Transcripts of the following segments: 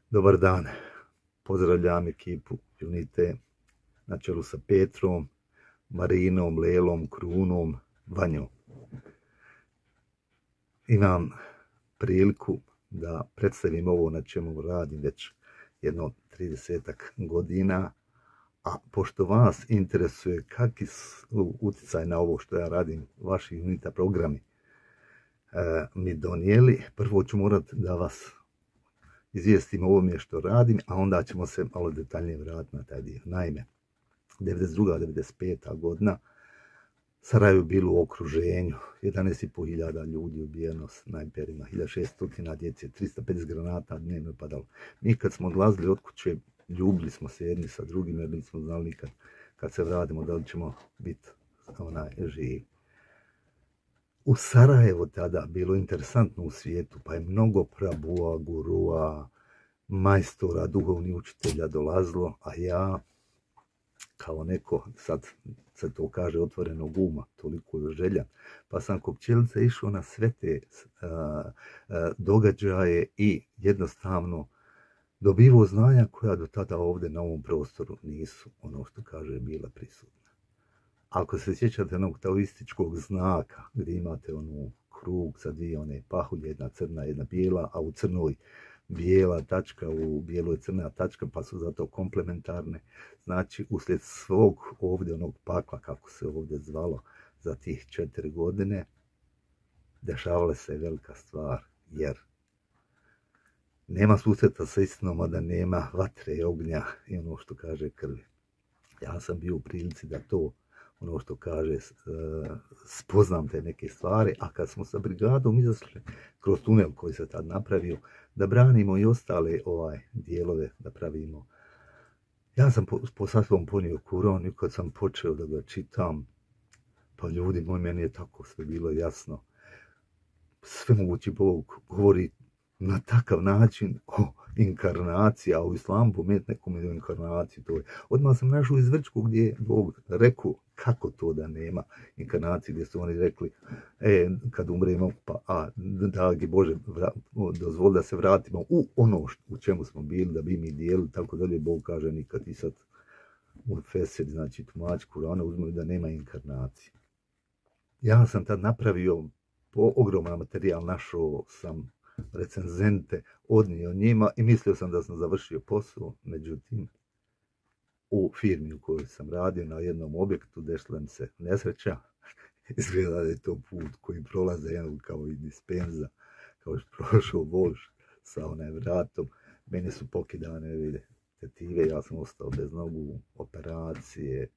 Dobar dan, pozdravljam ekipu Unite na čelu sa Petrom, Marinom, Lelom, Krunom, Vanjom. Imam priliku da predstavim ovo na čemu radim već jedno 30 godina, a pošto vas interesuje kakvi su utjecaj na ovo što ja radim, vaši Unita programi mi donijeli, prvo ću morat da vas izvijestim o ovome što radim, a onda ćemo se malo detaljnije vratiti na taj dio. Naime, 92. 95. godina Sarajevo bilo u okruženju, 11.500 ljudi ubijeno snajperima, 1600 djece, 350 granata dnevno je padalo. Mi kad smo odlazili od kuće, ljubili smo se jedni sa drugim, jer nismo znali nikad kad se vratimo da li ćemo biti živi. U Sarajevu tada bilo interesantno u svijetu, pa je mnogo prabua, gurua, majstora, duhovnih učitelja dolazilo, a ja kao neko, sad se to kaže otvorenog uma, toliko je želja, pa sam ko pčelica išao na sve te događaje i jednostavno dobivao znanja koja do tada ovdje na ovom prostoru nisu, ono što kaže, bila prisutna. Ako se sjećate onog taoističkog znaka, gdje imate onu krug sa dvije one pahulje, jedna crna, jedna bijela, a u crnoj bijela tačka, u bijeloj crna tačka, pa su zato komplementarne. Znači, uslijed svog ovdje onog pakla, kako se ovdje zvalo, za tih 4 godine, dešavala se velika stvar, jer nema susreta sa istinom, a da nema vatre i ognja i ono što kaže krvi. Ja sam bio u prilici da to, ono što kaže, spoznam te neke stvari, a kad smo sa brigadom izašli kroz tunel koji se tad napravio, da branimo i ostale dijelove da pravimo, ja sam sa sobom ponio Kuran i kad sam počeo da ga čitam, pa ljudi moji, meni je tako sve bilo jasno. Svemogući Bog govori na takav način o inkarnaciji, a u islamu pomet nekom je inkarnaciju. To je. Odmah sam našao izvrčku gdje je Bog rekao kako to da nema inkarnacije, gdje su oni rekli kad umremo, pa dragi Bože, dozvoli da se vratimo u ono u čemu smo bili, da bi mi dijeli, tako dalje. Bog kaže nikad. I sad u Fesed, znači tumač Kurana, uzmaju da nema inkarnacije. Ja sam tad napravio ogroman materijal, našao sam recenzente, odnio njima i mislio sam da sam završio posao, međutim, u firmi u kojoj sam radio na jednom objektu desila mi se nesreća. Izgleda da je to put koji prolaze jednog kao i dispenza, kao što prošao vož sa vratom. Meni su pokidane tetive, ja sam ostao bez nogu, operacije,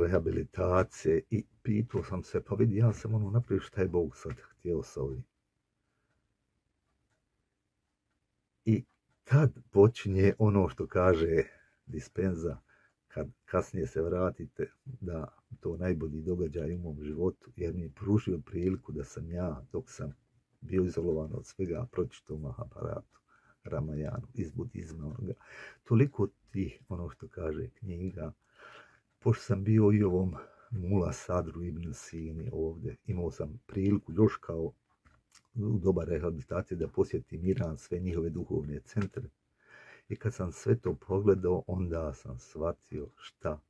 rehabilitacije i pitao sam se, pa vidi, ja sam napravio šta je Bog sad htio sa ovim. I tad počinje ono što kaže dispenza, kad kasnije se vratite, da to najbolji događaj u mom životu, jer mi je pružio priliku da sam ja, dok sam bio izolovan od svega, pročitao Mahabharatu, Ramayanu, iz budizma, toliko tih, ono što kaže, knjiga. Pošto sam bio i ovom Mula Sadru ibn Sini ovdje, imao sam priliku još kao u doba rehabilitacije da posjetim Iran, sve njihove duhovne centre. I kad sam sve to pogledao, onda sam shvatio šta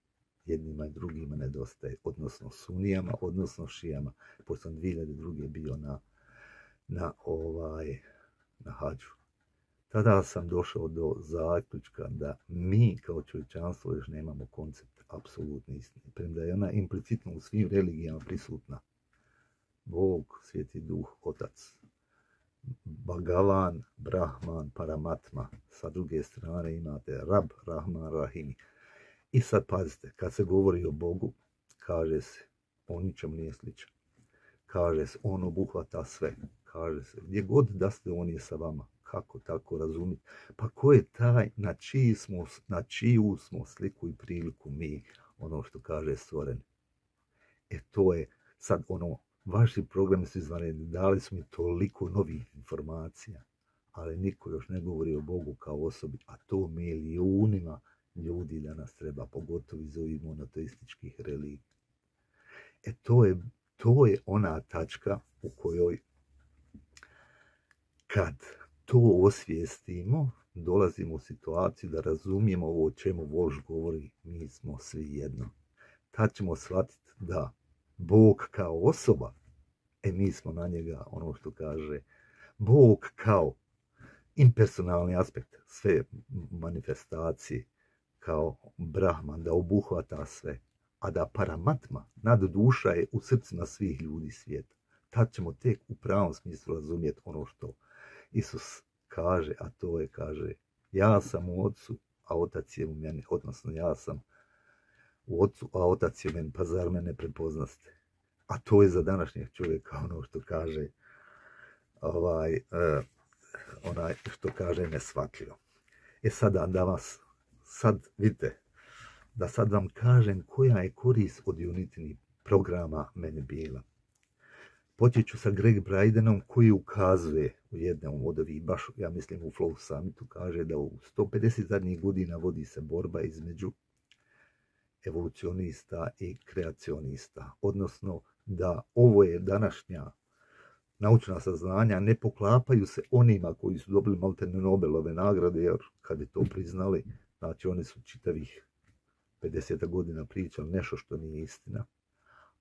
jednima i drugima nedostaje, odnosno sunijama, odnosno šijama. Pošto sam 2002. bio na hađu. Tada sam došao do zaključka da mi kao čovječanstvo još nemamo koncept apsolutne istine. Premda je ona implicitno u svim religijama prisutna. Bog, Sveti Duh, Otac, Bhagavan, Brahman, Paramatma. Sa druge strane imate Rab, Rahman, Rahim. I sad pazite, kad se govori o Bogu, kaže se, on ničem nije sličan. Kaže se, on obuhvata sve. Kaže se, gdje god da ste, on je sa vama. Kako tako razumjeti? Pa ko je taj na čiju smo sliku i priliku mi, ono što kaže, stvoreni? To je sad vaši programi su izvanredni, dali su mi toliko novih informacija, ali niko još ne govori o Bogu kao osobi, a to milijunima ljudi danas treba, pogotovo iz ovih monoteističkih religija. To je ona tačka u kojoj kad to osvijestimo, dolazimo u situaciju da razumijemo ovo o čemu Volš govori, mi smo svi jedno. Tad ćemo shvatiti da Bog kao osoba, mi smo na njega, ono što kaže, Bog kao impersonalni aspekt, sve manifestacije, kao Brahman, da obuhvata sve, a da Paramatma, nadduša je u srcima svih ljudi svijeta. Tad ćemo tek u pravom smislu razumjeti ono što Isus kaže, a to je, kaže, ja sam u Otcu, a Otac je u meni, odnosno ja sam u Otcu, a Otac je u meni, pa zar me ne prepoznaste? A to je za današnjeg čovjeka ono što kaže, onaj što kaže neshvatljivo. Sada da vas, sad vidite, da sad vam kažem koja je korist od Unity programa meni bila. Počet ću sa Greg Bradenom koji ukazuje u jednom od ovih, baš ja mislim u Flow Summitu, kaže da u 150 zadnjih godina vodi se borba između evolucionista i kreacionista. Odnosno da ovo je današnja naučna saznanja, ne poklapaju se onima koji su dobili maltene Nobelove nagrade, jer kad je to priznali, znači oni su čitavih 50 godina pričali nešto što nije istina.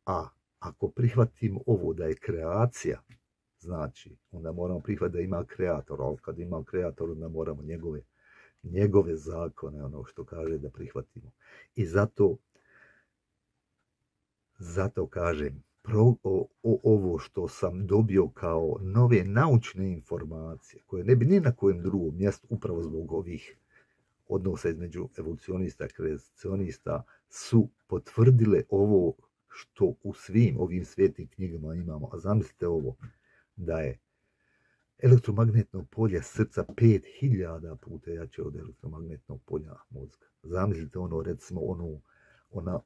A ako prihvatimo ovo da je kreacija, znači onda moramo prihvatiti da ima kreator, ali kad ima kreator onda moramo njegove zakone, ono što kaže, da prihvatimo. I zato kažem, ovo što sam dobio kao nove naučne informacije, koje ne bi ni na kojem drugom mjestu, upravo zbog ovih odnosa između evolucionista i kreacionista, su potvrdile ovo što u svim ovim svijetnim knjigama imamo. A zamislite ovo, da je elektromagnetno polje srca 5000 puta jače od elektromagnetnog polja mozga. Zamislite ono, recimo,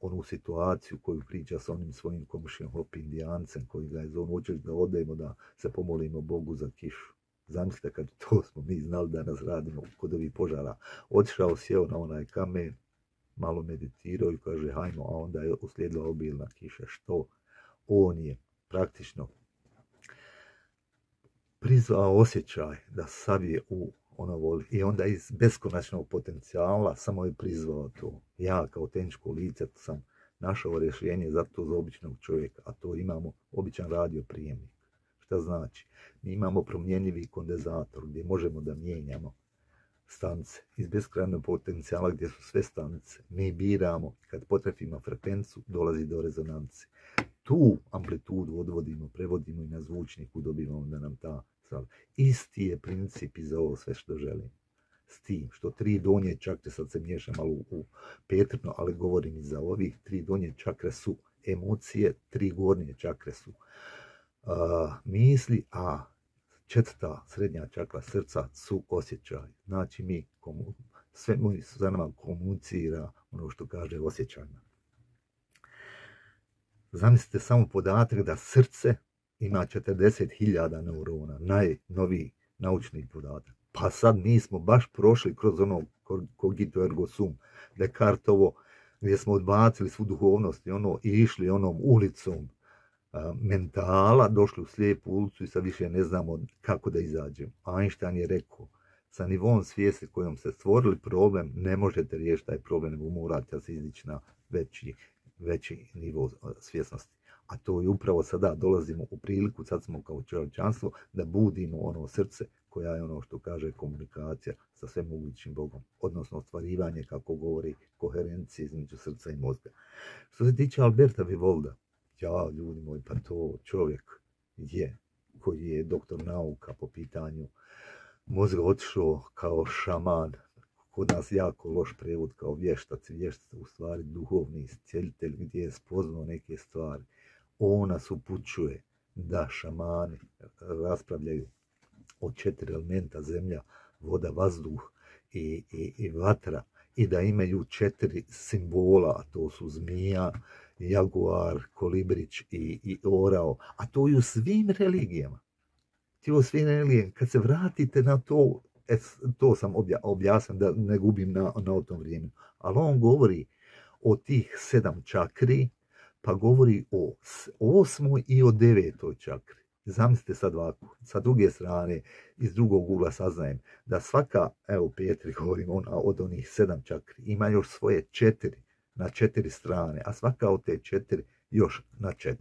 onu situaciju koju priča sa onim svojim komšijom Hopi Indijancem koji ga je zovno, hoćeš da odemo da se pomolimo Bogu za kišu. Zamislite kad to smo mi znali da nas radimo kod ovih požara. Otišao, sjeo na onaj kamen, malo meditirao i kaže hajmo, a onda je uslijedila obilna kiša. Što? On je praktično prizvao osjećaj da sav je u ono voli. I onda iz beskonačnog potencijala samo je prizvao to. Ja kao tehničko lice sam našao rješenje za to za običnog čovjeka, a to imamo običan radio prijemnik. Šta znači? Mi imamo promjenjivi kondenzator gdje možemo da mijenjamo stanice iz beskrajnog potencijala gdje su sve stanice. Mi biramo, kad potrefimo frekvenciju, dolazi do rezonance. Tu amplitudu odvodimo, prevodimo i na zvučniku, dobivamo da nam ta stvar. Isti je princip i za ovo sve što želim. S tim što 3 donje čakre, sad se miješam malo u Petrino, ali govorim i za ovih 3 donje čakre su emocije, 3 gornje čakre su misli, a 4. srednja čakra srca su osjećaj. Znači sve za nama komunicira ono što kaže osjećajno. Zamislite samo podatak da srce ima 40.000 neurona, najnoviji naučni podatak. Pa sad mi smo baš prošli kroz ono cogito ergo sum, Descartovo, gdje smo odbacili svu duhovnost i išli onom ulicom mentala, došli u slijepu ulicu i sad više ne znamo kako da izađemo. Einstein je rekao, sa nivom svijesti kojom ste stvorili problem, ne možete riješiti taj problem, nego morate se izdići na veći nivo svjesnosti. A to je upravo sada dolazimo u priliku, sad smo kao čovječanstvo, da budimo ono srce koja je ono što kaže komunikacija sa svemogućim Bogom, odnosno ostvarivanje, kako govori, koherencije između srca i mozga. Što se tiče Alberta Vivalda, ja, ljudi moji, pa to čovjek je, koji je doktor nauka po pitanju mozga, otišao kao šaman, kod nas jako loš prevod kao vještac, u stvari duhovni iscijelitelj, gdje je spoznao neke stvari. On nas upućuje da šamani raspravljaju o 4 elementa, zemlja, voda, vazduh i vatra, i da imaju 4 simbola, a to su zmija, jaguar, kolibrić i orao, a to i u svim religijama. Kad se vratite na to, to sam objasnio da ne gubim na tom vrijeme, ali on govori o tih 7 čakri, pa govori o 8. i o 9. čakri. Zamislite sad ovako, sa druge strane, iz drugog ugla saznajem da svaka, evo Petri govorim, ona od onih 7 čakri ima još svoje 4 na 4 strane, a svaka od te 4 još na 4.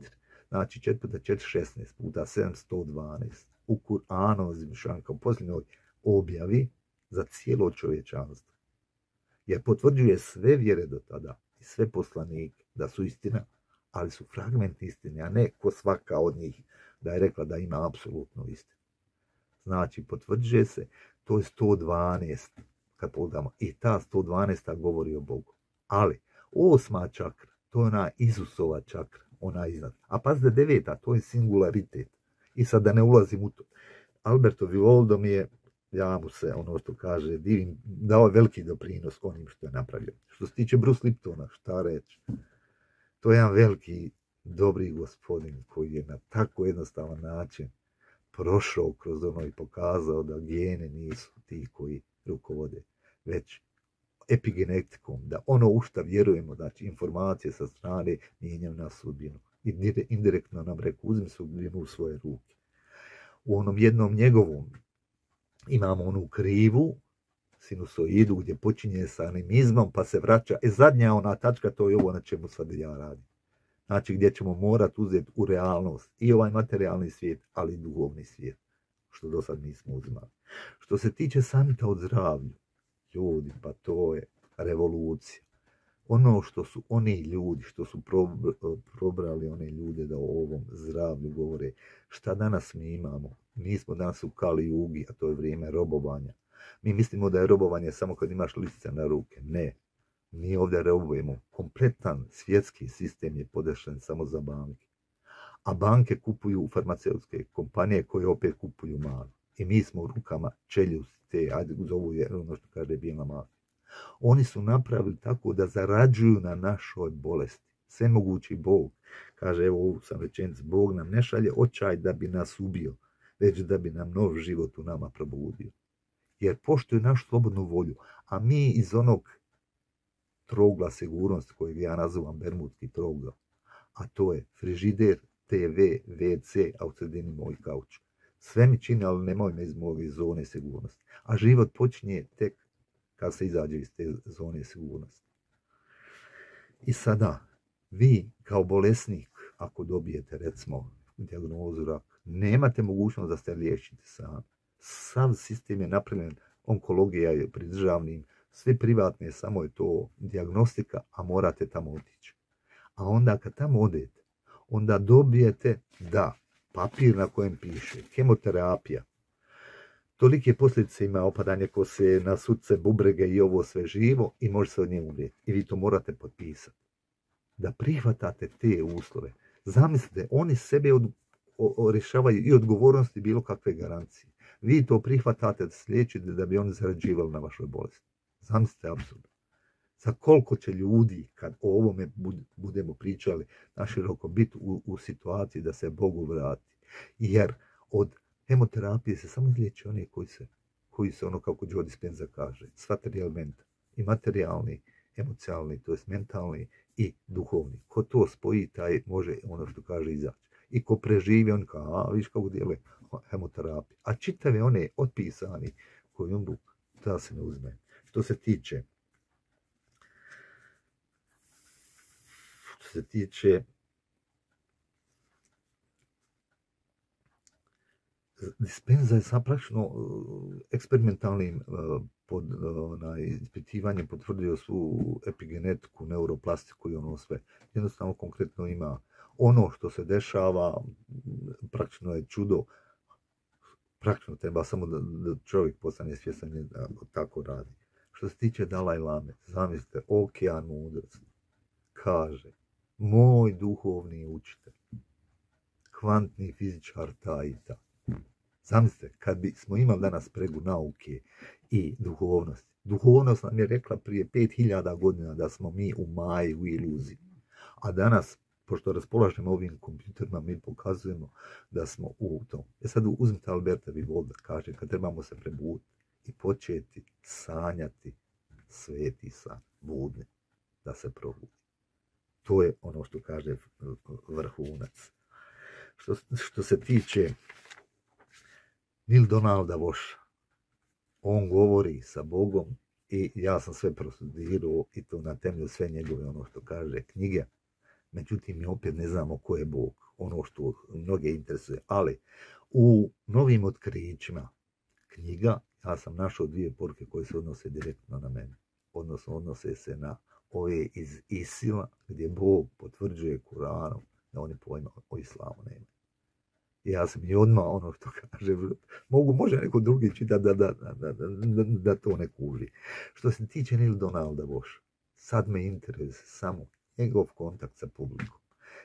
Znači 4 puta 4, 16 puta 7, 112. U Kur'anu, kao posljednjoj objavi za cijelo čovječanstvo. Jer potvrđuje sve vjere do tada i sve poslanike da su istina, ali su fragmenti istine, a ne ko svaka od njih da je rekla da ima apsolutnu istinu. Znači, potvrđuje se, to je 112, kad pogledamo, i ta 112 govori o Bogu. Ali, 8. čakra, to je ona Isusova čakra, ona iznad. A pazite, 9. to je singularitet. I sad da ne ulazim u to. Alberto Vivoldo mi je, ja mu se, ono što kaže, divim, dao je veliki doprinos onim što je napravio. Što se tiče Bruce Liptona, šta reći? To je jedan veliki, dobri gospodin koji je na tako jednostavan način prošao kroz ono i pokazao da gene nisu ti koji rukovode, već epigenetikom, da ono u šta vjerujemo, znači informacije sa strane mijenjaju na sudbinu. I indirektno nam reku, uzmi sudbinu u svoje ruke. U onom jednom njegovom imamo onu krivu, sinusoidu, gdje počinje sa animizmom, pa se vraća. Zadnja ona tačka, to je ovo na čemu sad ja radim. Znači gdje ćemo morati uzeti u realnost i ovaj materijalni svijet, ali i duhovni svijet, što do sad nismo uzimali. Što se tiče samita o zdravlju, ljudi, pa to je revolucija. Ono što su oni ljudi, što su probrali one ljude da o ovom zdravlju govore, šta danas mi imamo? Mi smo danas u Kali Jugi, a to je vrijeme robovanja. Mi mislimo da je robovanje samo kad imaš lisice na ruke. Ne. Mi ovdje robujemo. Kompletan svjetski sistem je podešen samo za banke. A banke kupuju farmaceutske kompanije koje opet kupuju malo. I mi smo u rukama čeljusti te, ajde zovu je ono što kaže bijela mafija. Oni su napravili tako da zarađuju na našoj bolesti. Svemogući Bog, kaže, evo ovu sam rečenicu, Bog nam ne šalje očaj da bi nas ubio, već da bi nam nov život u nama probudio. Jer poštuje našu slobodnu volju, a mi iz onog trogla sigurnosti kojeg ja nazivam bermudski trogla, a to je frižider, TV, WC, a u sredini moj kauč. Sve mi čini, ali nemoj me iz moje zone sigurnosti. A život počinje tek kad se izađe iz te zone sigurnosti. I sada, vi kao bolesnik, ako dobijete recimo dijagnozu raka, nemate mogućnost da se liječite sami. Sav sistem je napravljen, onkologija je pri državnim, sve privatne, samo je to dijagnostika, a morate tamo otići. A onda kad tamo odete, onda dobijete papir na kojem piše kemoterapija. Tolike posljedice ima opadanje kose, na sudce, bubrege i ovo sve živo i može se od nje umrijeti. I vi to morate potpisati. Da prihvatate te uslove. Zamislite, oni sebe rješavaju i odgovornosti bilo kakve garancije. Vi to prihvatate da se liječite da bi oni zarađivali na vašoj bolesti. Zamislite apsurd. Za koliko će ljudi, kad o ovome budemo pričali, naširoko biti u situaciji da se Bogu vrati. Jer od hemoterapije se samo izliječe one koji se ono kako Joe Dispenza kaže, sva 3 elementa. I materijalni, emocionalni, to jest mentalni i duhovni. Ko to spoji, taj može ono što kaže izaći. I ko preživi, on kao, viš kako djeluje hemoterapija. A čitave one otpisani koji umru, da se ne uzme. Što se tiče Dispenza je sad praktično eksperimentalnim ispitivanjem potvrdio svu epigenetiku, neuroplastiku i ono sve. Jednostavno konkretno ima ono što se dešava, praktično je čudo, praktično treba samo da čovjek postane svjestan da tako radi. Što se tiče Dalaj Lame, zamislite, okean mudrosti, kaže, moj duhovni učitelj, kvantni fizičar ta i ta. Zamislite, kad bismo imali danas spregu nauke i duhovnosti. Duhovnost nam je rekla prije 5000 godina da smo mi u maji, u iluziji. A danas, pošto raspolažemo ovim kompjuterima, mi pokazujemo da smo u tom. Sad uzmite Alberta Vivolda, kaže, kad trebamo se prebuditi i početi sanjati sveti san, budni, da se probudi. To je ono što kaže vrhunac. Što se tiče Neil Donalda Washa, on govori sa Bogom i ja sam sve prostudirao i to na temelju sve njegove, ono što kaže, knjige. Međutim, mi opet ne znamo ko je Bog, ono što mnoge interesuje. Ali u novim otkrićima knjiga ja sam našao 2 poruke koje se odnose direktno na mene. Odnosno, odnose se na ove iz Isila, gdje Bog potvrđuje Kuranom da oni pojma o islamu nema. I ja sam i odmah ono što kaže, može neko drugi čitati da to ne kuži. Što se tiče Neil Donalda Washa, sad me interesuje samo njegov kontakt sa publikom.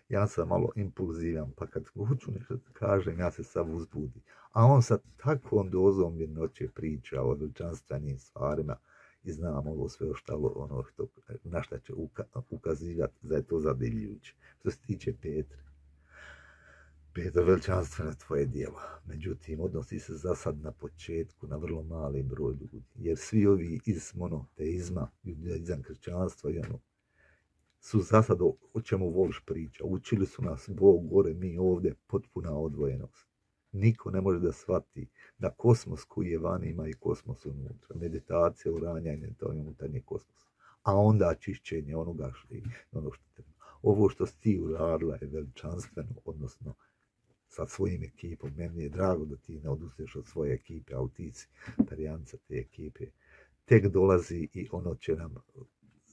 Ja sam malo impulzivan, pa kad hoću nešto da kažem, ja se sad uzbudim. A on sa takvom dozom mirnoće priča o veličanstvenim stvarima i znam ovo sve ono što, na šta će ukazivati da je to zadivljujuće. Što se tiče Petra, veličanstveno tvoje djelo. Međutim, odnosi se za sad na početku na vrlo mali broj ljudi. Jer svi ovi iz monoteizma, judaizam, kršćanstva i ono, su za sad o čemu voliš priča. Učili su nas Bog gore, mi ovdje, potpuna odvojenost. Niko ne može da shvati da kosmos koji je van ima i kosmos unutra. Meditacija, uranjanje, to je unutarnji kosmos. A onda čišćenje onoga što treba. Ovo što si ti uradila je veličanstveno, odnosno sa svojim ekipom. Meni je drago da ti ne odustaješ od svoje ekipe, ali ti si perjanca te ekipe. Tek dolazi i ono će nam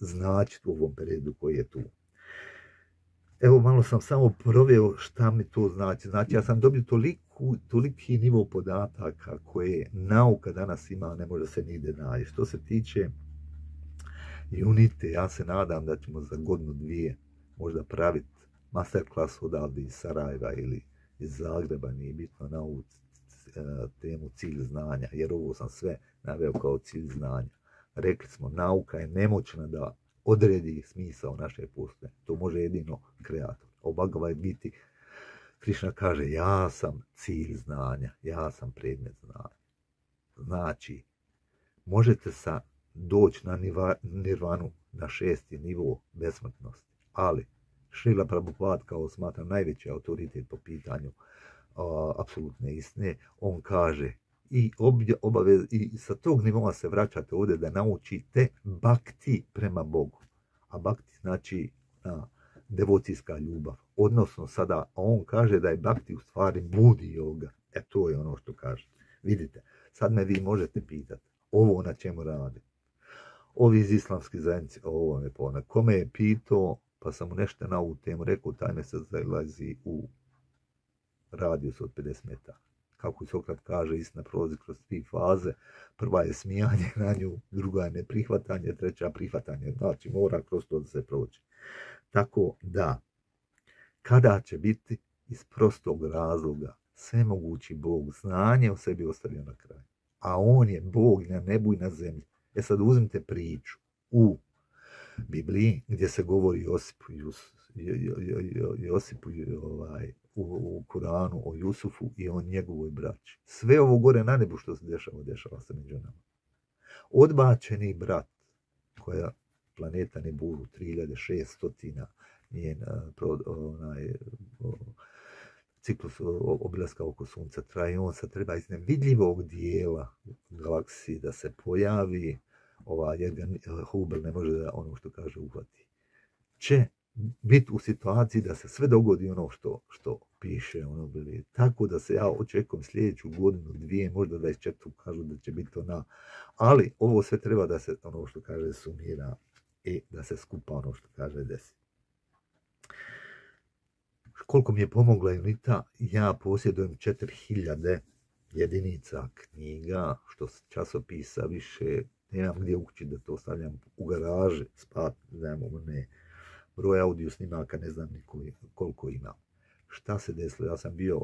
značiti u ovom periodu koji je tu. Evo, malo sam samo proveo šta mi to znači. Znači, ja sam dobio toliki nivo podataka koje nauka danas ima, ne može se nigde naći. Što se tiče Unite, ja se nadam da ćemo za godinu, 2 možda praviti masterclass odavde iz Sarajeva ili iz Zagreba, nije bitno, na ovu temu cilj znanja, jer ovo sam sve naveo kao cilj znanja. Rekli smo, nauka je nemoćna da odredi smisao naše postojanje. To može jedino kreator. Bhagavad Gita, Krišna kaže, ja sam cilj znanja, ja sam predmet znanja. Znači, možete doći na nirvanu, na 6. nivo besmrtnosti, ali Šrila Prabhupada, kao smatram najveći autoritet po pitanju apsolutne istine, on kaže i sa tog nivoa se vraćate ovdje da naučite bhakti prema Bogu. A bhakti znači devocijska ljubav. Odnosno sada on kaže da je bhakti u stvari budi yoga. To je ono što kaže. Vidite, sad me vi možete pitati ovo na čemu radi. Ovi iz islamske zajednice, ovo me ponad. Kome je pitao, pa sam mu nešto na ovu temu rekao, taj mjesec zalazi u radijus od 50 metara. Kako Sokrat kaže, istina prolazi kroz 3 faze. Prva je smijanje na nju, druga je neprihvatanje, treća prihvatanje. Znači, mora kroz to da se proći. Tako da, kada će biti iz prostog razloga svemogući Bog znanje o sebi ostavio na kraju. A on je Bog na nebu i na zemlji. Sad uzmite priču u Bibliji gdje se govori Josipu u Koranu o Jusufu i o njegovoj braći. Sve ovo gore na nebu što se dešava se među nama. Odbačeni brat, koja planeta Nebulu, 3600 njen ciklus obilaska oko Sunca traje, on sad treba iz nevidljivog dijela galaksije da se pojavi, jer ga Hubble ne može da ono što kaže uhvati. Će biti u situaciji da se sve dogodi ono što piše. Tako da se ja očekujem sljedeću godinu, 2, možda 24, kažu da će biti ona. Ali ovo sve treba da se ono što kaže sumira i da se skupa ono što kaže desi. Koliko mi je pomogla Unita, ja posjedujem 4000 jedinica knjiga, što časopisa više, nemam gdje u kući da to stavljam u garaži, ne. Broj audio snimaka ne znam koliko imam. Šta se desilo? Ja sam bio,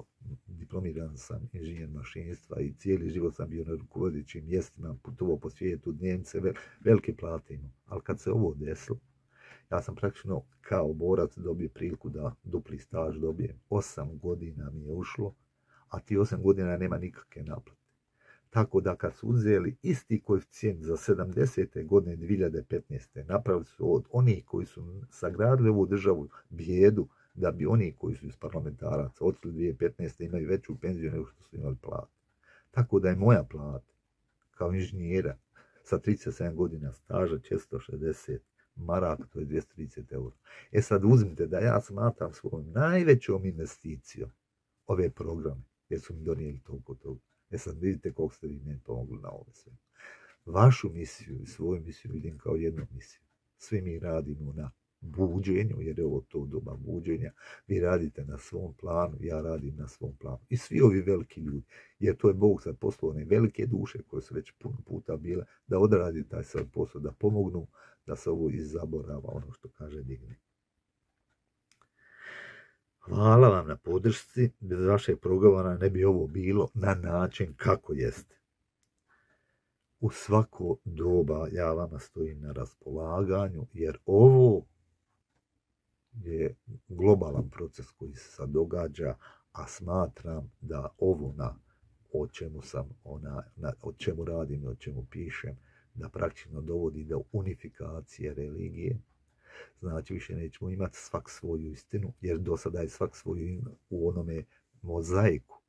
diplomiran sam inženjer mašinstva i cijeli život sam bio na rukovodećim mjestima, putovao po svijetu, dnevnice, velike plate imam. Ali kad se ovo desilo, ja sam praktično kao borac dobio priliku da dupli staž dobijem. 8 godina mi je ušlo, a ti 8 godina nema nikakve naplate. Tako da kad su uzeli isti koeficijent za 70. godine 2015. napravili su od onih koji su sagradili ovu državu bijedu da bi oni koji su iz parlamentaraca otišli 2015. imaju veću penziju nego što su imali platu. Tako da je moja plata kao inženjera sa 37 godina staža 460 maraka, to je 230 eura. E sad uzmite da ja smatram svojom najvećom investicijom ove programe, jer su mi donijeli toliko toga. E sad vidite koliko ste vi meni pomogli na ovome sve. Vašu misiju i svoju misiju vidim kao jednu misiju. Svi mi radimo na buđenju, jer je ovo to doba buđenja. Vi radite na svom planu, ja radim na svom planu. I svi ovi veliki ljudi, jer to je Bog sad poslao one velike duše koje su već puno puta bile, da odradi taj svoj posao, da pomognu da se ovo iz zaborava, ono što kaže digne. Hvala vam na podršci, bez vašeg programa ne bi ovo bilo na način kako jeste. U svako doba ja vama stojim na raspolaganju, jer ovo je globalan proces koji se sad događa, a smatram da ovo o čemu radim i o čemu pišem, da praktično dovodi do unifikacije religije. Znači više nećemo imati svak svoju istinu, jer do sada je svak svoju u onome mozaiku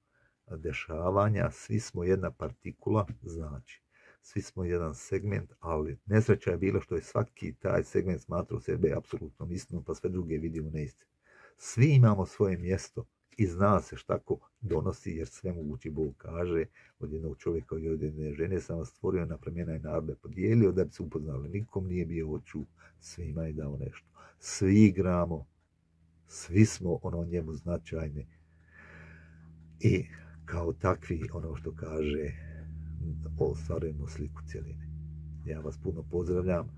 dešavanja, svi smo jedna partikula, znači svi smo jedan segment, ali nesreća je bila što je svaki taj segment smatrao sebe apsolutnom istinom, pa sve druge vidimo neistinu. Svi imamo svoje mjesto i zna se šta ko donosi, jer sve mogući Bog kaže, od jednog čovjeka i od jedne žene sam vas stvorio na plemena i narode podijelio da bi se upoznali. Nikom nije bio oču, svima je dao nešto. Svi igramo, svi smo njemu značajni i kao takvi, ono što kaže, ostvarujemo sliku cjeline. Ja vas puno pozdravljam,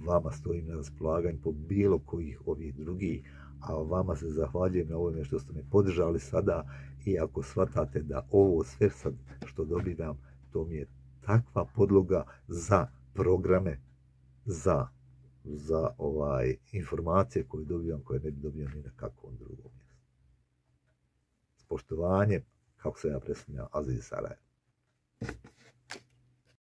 vama stojim na raspolaganju po bilo kojih ovih drugih, a vama se zahvaljujem na ovome što ste me podržali sada i ako shvatate da ovo sve sad što dobivam, to mi je takva podloga za programe, za informacije koje dobivam, koje ne bi dobio ni na kakvom drugom mjestu. S poštovanjem, kako se ja predstavljam, Aziz Sarajevo.